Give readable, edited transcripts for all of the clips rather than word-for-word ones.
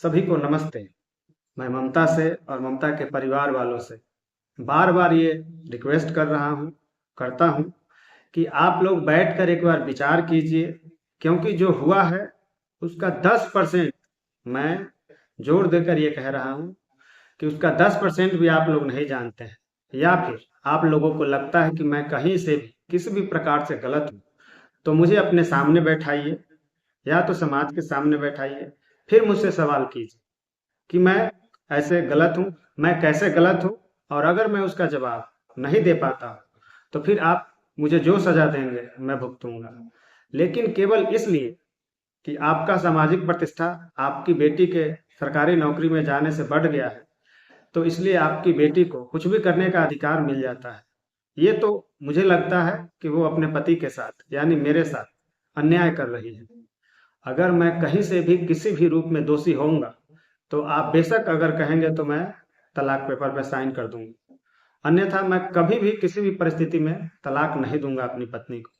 सभी को नमस्ते। मैं ममता से और ममता के परिवार वालों से बार बार ये रिक्वेस्ट करता हूँ कि आप लोग बैठकर एक बार विचार कीजिए, क्योंकि जो हुआ है उसका 10% मैं जोर देकर ये कह रहा हूँ कि उसका 10% भी आप लोग नहीं जानते हैं, या फिर आप लोगों को लगता है कि मैं कहीं से भी किसी भी प्रकार से गलत हूँ, तो मुझे अपने सामने बैठाइए या तो समाज के सामने बैठाइए, फिर मुझसे सवाल कीजिए कि मैं ऐसे गलत हूँ, मैं कैसे गलत हूँ, और अगर मैं उसका जवाब नहीं दे पाता तो फिर आप मुझे जो सजा देंगे मैं भुगतूंगा। लेकिन केवल इसलिए कि आपका सामाजिक प्रतिष्ठा आपकी बेटी के सरकारी नौकरी में जाने से बढ़ गया है, तो इसलिए आपकी बेटी को कुछ भी करने का अधिकार मिल जाता है। ये तो मुझे लगता है कि वो अपने पति के साथ यानी मेरे साथ अन्याय कर रही है। अगर मैं कहीं से भी किसी भी रूप में दोषी होऊंगा तो आप बेशक अगर कहेंगे तो मैं तलाक पेपर पे साइन कर दूंगा, अन्यथा मैं कभी भी किसी भी परिस्थिति में तलाक नहीं दूंगा अपनी पत्नी को।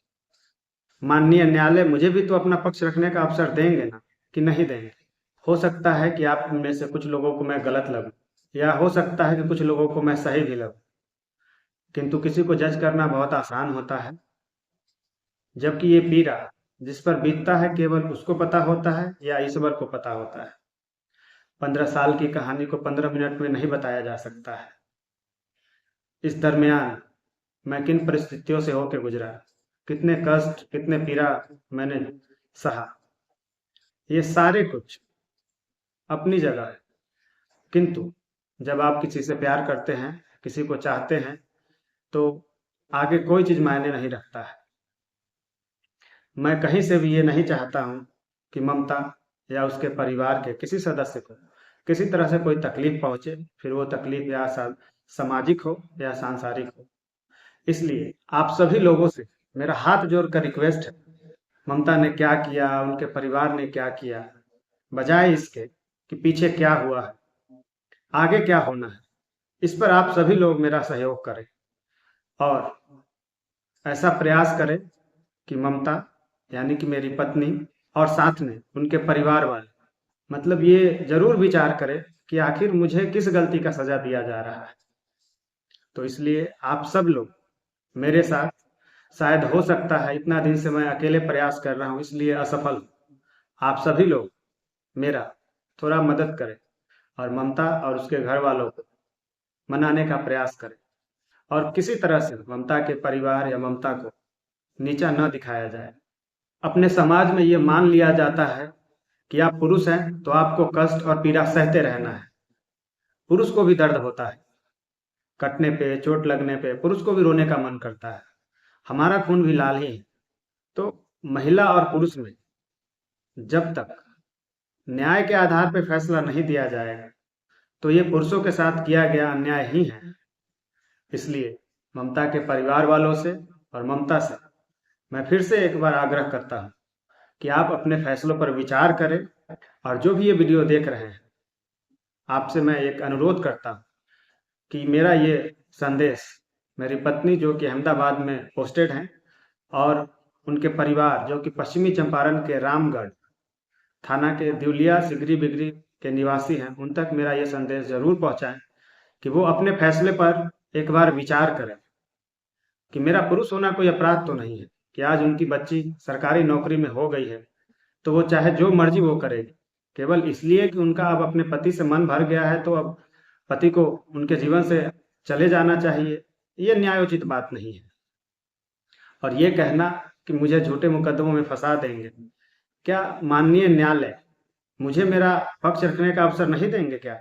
माननीय न्यायालय मुझे भी तो अपना पक्ष रखने का अवसर देंगे ना, कि नहीं देंगे? हो सकता है कि आप में से कुछ लोगों को मैं गलत लगूं, या हो सकता है कि कुछ लोगों को मैं सही भी लगूं, किंतु किसी को जज करना बहुत आसान होता है, जबकि ये पीड़ा जिस पर बीतता है केवल उसको पता होता है या ईश्वर को पता होता है। 15 साल की कहानी को 15 मिनट में नहीं बताया जा सकता है। इस दरमियान मैं किन परिस्थितियों से होकर गुजरा, कितने कष्ट, कितने पीड़ा मैंने सहा, ये सारे कुछ अपनी जगह है। किंतु जब आप किसी से प्यार करते हैं, किसी को चाहते हैं, तो आगे कोई चीज मायने नहीं रखता है। मैं कहीं से भी ये नहीं चाहता हूँ कि ममता या उसके परिवार के किसी सदस्य को किसी तरह से कोई तकलीफ पहुंचे, फिर वो तकलीफ या सामाजिक हो या सांसारिक हो। इसलिए आप सभी लोगों से मेरा हाथ जोड़कर रिक्वेस्ट है, ममता ने क्या किया, उनके परिवार ने क्या किया, बजाय इसके कि पीछे क्या हुआ है, आगे क्या होना है, इस पर आप सभी लोग मेरा सहयोग करें और ऐसा प्रयास करें कि ममता यानी कि मेरी पत्नी और साथ में उनके परिवार वाले मतलब ये जरूर विचार करें कि आखिर मुझे किस गलती का सजा दिया जा रहा है। तो इसलिए आप सब लोग मेरे साथ, शायद हो सकता है इतना दिन से मैं अकेले प्रयास कर रहा हूँ इसलिए असफल हूँ, आप सभी लोग मेरा थोड़ा मदद करें और ममता और उसके घर वालों को मनाने का प्रयास करें, और किसी तरह से ममता के परिवार या ममता को नीचा न दिखाया जाए। अपने समाज में ये मान लिया जाता है कि आप पुरुष हैं तो आपको कष्ट और पीड़ा सहते रहना है। पुरुष को भी दर्द होता है, कटने पे, चोट लगने पे पुरुष को भी रोने का मन करता है। हमारा खून भी लाल ही है। तो महिला और पुरुष में जब तक न्याय के आधार पर फैसला नहीं दिया जाएगा तो ये पुरुषों के साथ किया गया अन्याय ही है। इसलिए ममता के परिवार वालों से और ममता से मैं फिर से एक बार आग्रह करता हूँ कि आप अपने फैसलों पर विचार करें, और जो भी ये वीडियो देख रहे हैं आपसे मैं एक अनुरोध करता हूँ कि मेरा ये संदेश मेरी पत्नी जो कि अहमदाबाद में पोस्टेड हैं और उनके परिवार जो कि पश्चिमी चंपारण के रामगढ़ थाना के दिवलिया सिगरी बिगरी के निवासी हैं, उन तक मेरा ये संदेश जरूर पहुंचाएं कि वो अपने फैसले पर एक बार विचार करें कि मेरा पुरुष होना कोई अपराध तो नहीं है, कि आज उनकी बच्ची सरकारी नौकरी में हो गई है तो वो चाहे जो मर्जी वो करेगी, केवल इसलिए कि उनका अब अपने पति से मन भर गया है तो अब पति को उनके जीवन से चले जाना चाहिए। ये न्यायोचित बात नहीं है। और ये कहना कि मुझे झूठे मुकदमों में फंसा देंगे, क्या माननीय न्यायालय मुझे मेरा पक्ष रखने का अवसर नहीं देंगे क्या?